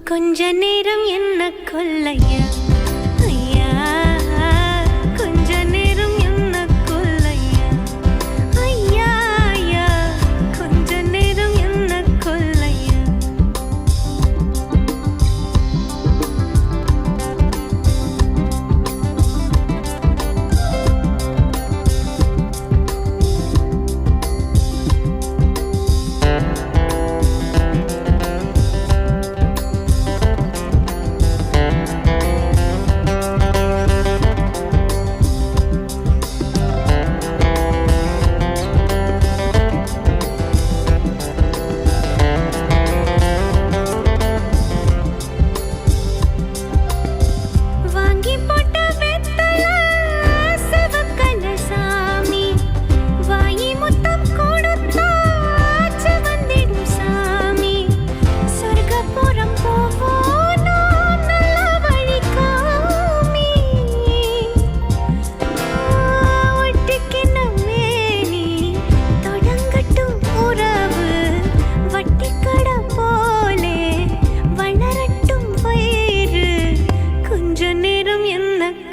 கொஞ்ச நேரம் என்ன கொல்லையா ஐயா, கொஞ்ச நேரம் என்ன கொல்லையா ஐயா, ஐயா, கொஞ்ச நேரம் என்ன கொல்லையா.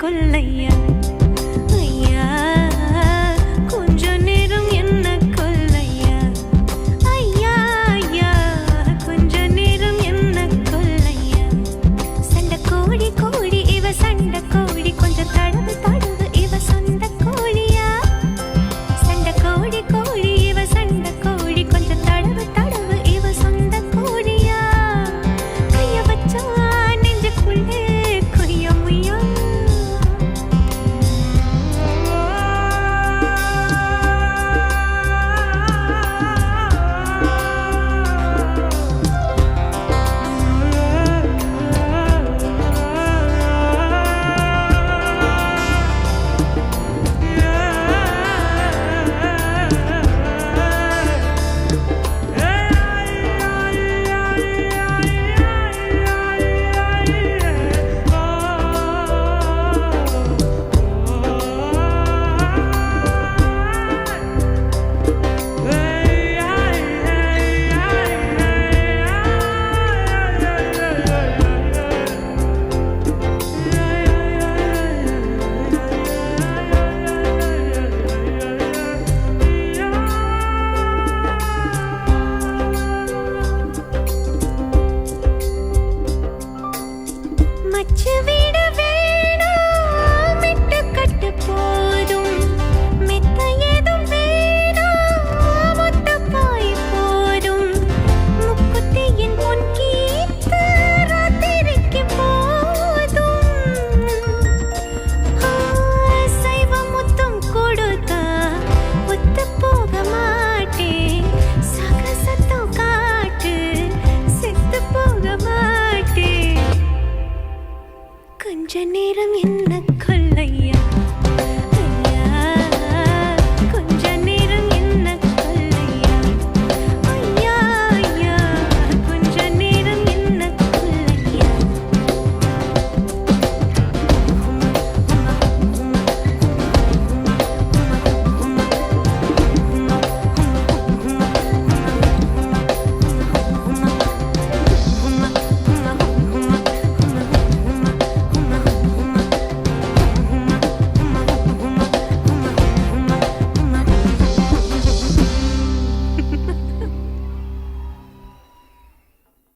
கொல்லையா ஐயா, கொஞ்ச நேரம் என்ன கொல்லையா ஐயா, ஐயா, கொஞ்ச நேரம் என்ன கொல்லையா. சண்டை கோழி கோழி இவ சண்டை கோழி, கொஞ்சம் தடவு தடவு இவ சொந்த கோழியா. சண்டை கோழி கோழி இவ சண்டை கோழி, கொஞ்சம் தடவு தடவு இவ சொந்த கோழியா. கைய வச்சா நெஞ்சுக்குள்ளே கொய்ய முய்யா. மச்சு வீடு